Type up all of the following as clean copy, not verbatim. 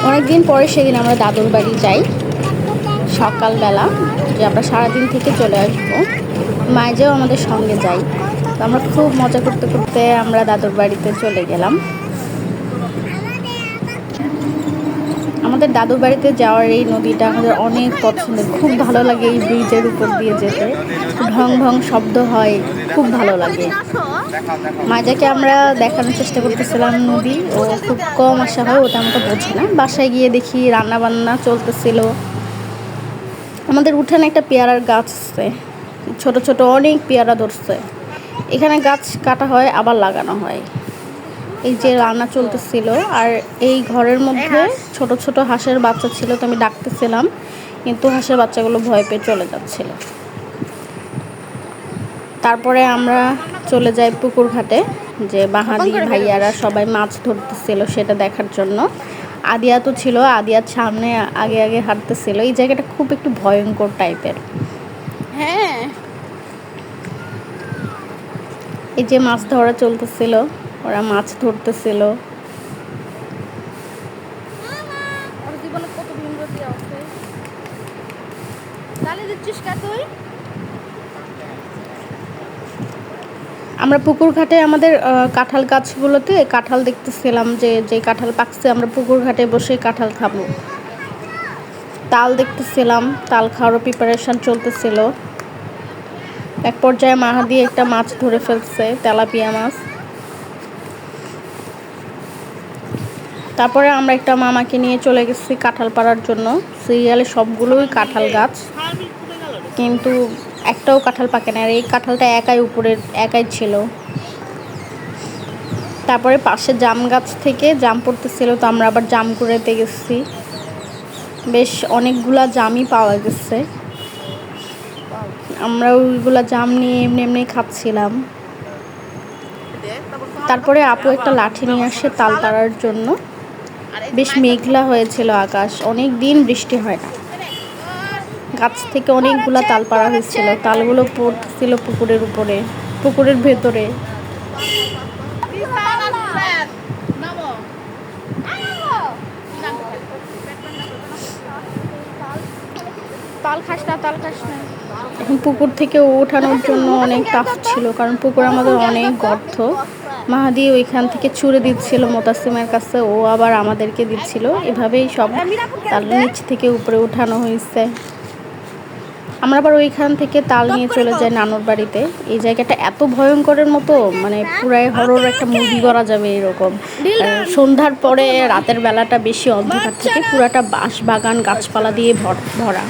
অনেকদিন পরে সেদিন আমরা দাদুর বাড়ি যাই সকালবেলা, যে আমরা সারাদিন থেকে চলে আসবো। মায়েও আমাদের সঙ্গে যাই। তো আমরা খুব মজা করতে করতে আমরা দাদুর বাড়িতে চলে গেলাম। আমাদের দাদুর বাড়িতে যাওয়ার এই নদীটা আমাদের অনেক পছন্দের, খুব ভালো লাগে এই ব্রিজের উপর দিয়ে যেতে। ঢং ঢং শব্দ হয়, খুব ভালো লাগে। মাজাকে আমরা দেখানোর চেষ্টা করতেছিলাম নদী, ও খুব কম আসা হয়, ওটা আমাকে বোঝে না। বাসায় গিয়ে দেখি রান্না বান্না চলতেছিল। আমাদের উঠানে একটা পেয়ারার গাছ আছে, ছোট ছোট অনেক পেয়ারা ধরছে। এখানে গাছ কাটা হয় আবার লাগানো হয়। এই যে রান্না চলতেছিল, আর এই ঘরের মধ্যে ছোট ছোট হাঁসের বাচ্চা ছিল। তো আমি ডাকতেছিলাম, কিন্তু হাঁসের বাচ্চাগুলো ভয় পেয়ে চলে যাচ্ছিল। তারপরে আমরা চলে যাই পুকুর ঘাটে, যে বাহাদি ভাইয়ারা সবাই মাছ ধরতেছিল সেটা দেখার জন্য। আদিয়া তো ছিল, আদিয়ার সামনে আগে আগে হাঁটতেছিল। এই জায়গাটা খুব একটু ভয়ঙ্কর টাইপের। হ্যাঁ, এই যে মাছ ধরা চলতেছিল, ওরা মাছ ধরতেছিল। আমরা পুকুর ঘাটে আমাদের কাঁঠাল গাছগুলোতে কাঁঠাল দেখতেছিলাম, যে যে কাঁঠাল পাকছে আমরা পুকুর ঘাটে বসে কাঁঠাল খাবো। তাল দেখতেছিলাম, তাল খাওয়ারও প্রিপারেশন চলতেছিল। এক পর্যায়ে মাহাদি একটা মাছ ধরে ফেলছে, তেলাপিয়া মাছ। তারপরে আমরা একটা মামাকে নিয়ে চলে গেছি কাঁঠাল পাড়ার জন্য। সিরিয়ালে সবগুলোই কাঁঠাল গাছ, কিন্তু একটাও কাঁঠাল পাকে না। আর এই কাঁঠালটা একাই ছিল। তারপরে পাশে জাম গাছ থেকে জাম পড়তেছিল, তো আমরা আবার জাম কুড়াইতে গেছি। বেশ অনেকগুলা জামই পাওয়া গেছে। আমরা ওইগুলা জাম নিয়ে এমনি এমনি খাচ্ছিলাম। তারপরে আপু একটা লাঠি নিয়ে আসে তাল পাড়ার জন্য। বেশ মেঘলা হয়েছিল আকাশ, অনেক দিন বৃষ্টি হয় না। গাছ থেকে অনেকগুলা তাল পাড়া হয়েছিল, তালগুলো পড়তেছিল পুকুরের উপরে, পুকুরের ভেতরে। এখন পুকুর থেকে ওঠানোর জন্য অনেক টাফ ছিল, কারণ পুকুর আমাদের অনেক গর্ত। মাহাদি ওইখান থেকে ছুঁড়ে দিচ্ছিল মোতাসিমের কাছে, ও আবার আমাদেরকে দিচ্ছিল। এভাবেই সব তাল নিচ থেকে উপরে উঠানো হয়েছে। আমরা আবার ওইখান থেকে তাল নিয়ে চলে যাই নানুর বাড়িতে। এই জায়গাটা এত ভয়ঙ্করের মতো, মানে পুরাই হরর একটা মুভি করা যাবে এরকম। সন্ধ্যার পরে রাতের বেলাটা বেশি অন্ধকার থেকে, পুরাটা বাঁশ বাগান গাছপালা দিয়ে ভরা।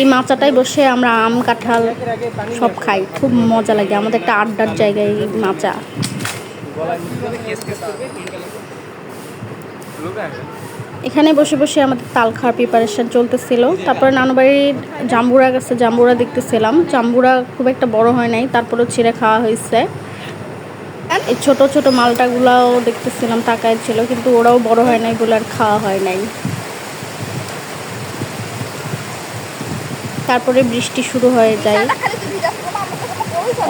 এই মাচাটায় বসে আমরা আম কাঁঠাল সব খাই, খুব মজা লাগে। আমাদের একটা আড্ডার জায়গায় এই মাচা। এখানে বসে বসে আমাদের তাল খাওয়ার প্রিপারেশন চলতেছিল। তারপরে নানুবাড়ির জাম্বুরা গাছে জাম্বুরা দেখতেছিলাম। জাম্বুরা খুব একটা বড় হয় নাই, তারপরেও ছিঁড়ে খাওয়া হয়েছে। এই ছোট ছোট মালটাগুলাও দেখতেছিলাম, তাকায় ছিল, কিন্তু ওরাও বড় হয় নাই বলে আর খাওয়া হয় নাই। তারপরে বৃষ্টি শুরু হয়ে যায়,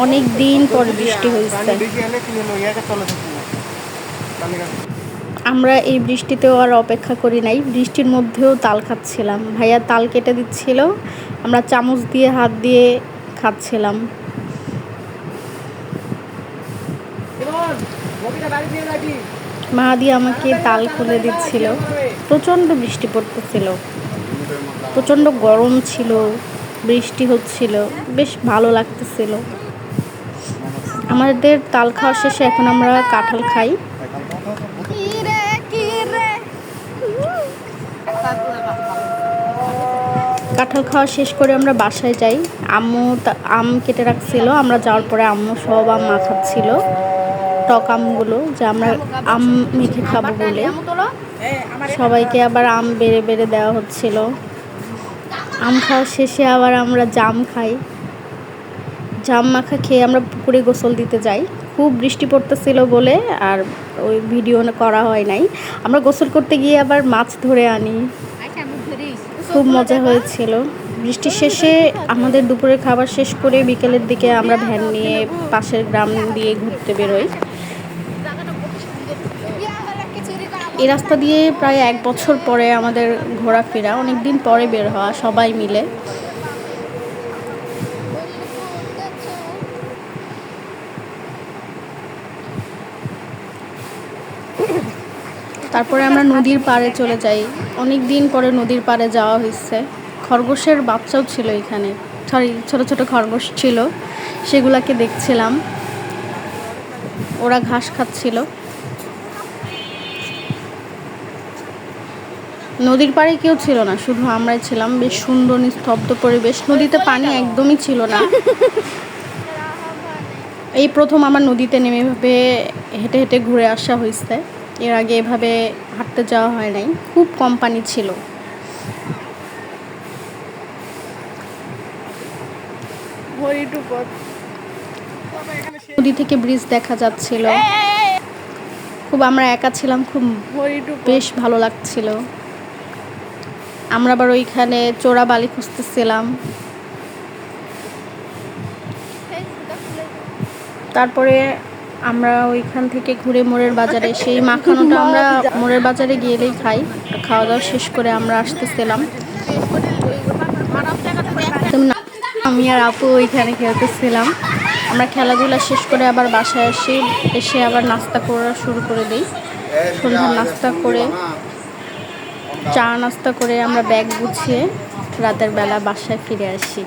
অনেক দিন পর বৃষ্টি হয়েছে। আমরা এই বৃষ্টিতেও আর অপেক্ষা করি নাই, বৃষ্টির মধ্যেও তাল খাচ্ছিলাম। ভাইয়া তাল কেটে দিচ্ছিল, আমরা চামচ দিয়ে হাত দিয়ে খাচ্ছিলাম। মাহাদি আমাকে তাল খুলে দিচ্ছিল। প্রচণ্ড বৃষ্টি পড়তেছিল, প্রচণ্ড গরম ছিল, বৃষ্টি হচ্ছিল, বেশ ভালো লাগতেছিল। আমাদের তাল খাওয়া শেষে এখন আমরা কাঁঠাল খাই। কাঁঠাল খাওয়া শেষ করে আমরা বাসায় যাই। আম্মু আম কেটে রাখছিল, আমরা যাওয়ার পরে আম্মু সব আম মাখাচ্ছিল, টক আমগুলো, যে আমরা আম মেখে খাবো বলে। সবাইকে আবার আম বেড়ে বেড়ে দেওয়া হচ্ছিল। আম খাওয়া শেষে আবার আমরা জাম খাই। জাম মাখা খেয়ে আমরা পুকুরে গোসল দিতে যাই। খুব বৃষ্টি পড়তেছিল বলে আর ওই ভিডিও করা হয় নাই। আমরা গোসল করতে গিয়ে আবার মাছ ধরে আনি, খুব মজা হয়েছিল। বৃষ্টি শেষে আমাদের দুপুরের খাবার শেষ করে বিকেলের দিকে আমরা ভ্যান নিয়ে পাশের গ্রাম দিয়ে ঘুরতে বেরোই। এই রাস্তা দিয়ে প্রায় 1 বছর পরে আমাদের ঘোরাফেরা, অনেক দিন পরে বের হওয়া সবাই মিলে। তারপরে আমরা নদীর পাড়ে চলে যাই। অনেক দিন পরে নদীর পাড়ে যাওয়া হয়েছে। খরগোশের বাচ্চাও ছিল এখানে, সরি ছোট ছোট খরগোশ ছিল, সেগুলাকে দেখছিলাম, ওরা ঘাস খাচ্ছিল। নদীর পাড়ে কেউ ছিল না, শুধু আমরাই ছিলাম। বেশ সুন্দর নিস্তব্ধ পরিবেশ, নদীতে পানি একদমই ছিল না। এই প্রথম আমার নদীতে নেমে এভাবে হেঁটে হেঁটে ঘুরে আসা হয়েছে, এর আগে এভাবে হাঁটতে যাওয়া হয় নাই, খুব কম পানি ছিল। নদী থেকে ব্রিজ দেখা যাচ্ছিল, খুব আমরা একা ছিলাম, খুব বেশ ভালো লাগছিল। আমরা আবার ওইখানে চোরা বালি খুঁজতেছিলাম। তারপরে আমরা ওইখান থেকে ঘুরে মোড়ের বাজারে, সেই মাখানোটা আমরা মোড়ের বাজারে গিয়েই খাই। খাওয়া দাওয়া শেষ করে আমরা আসতেছিলাম, আমি আর আপু ওইখানে খেলতেছিলাম। আমরা খেলাধুলা শেষ করে আবার বাসায় আসি, এসে আবার নাস্তা করা শুরু করে দিই। সন্ধ্যার নাস্তা করে, চা নাস্তা করে আমরা ব্যাগ গুছিয়ে রাতের বেলা বাসায় ফিরে আসি।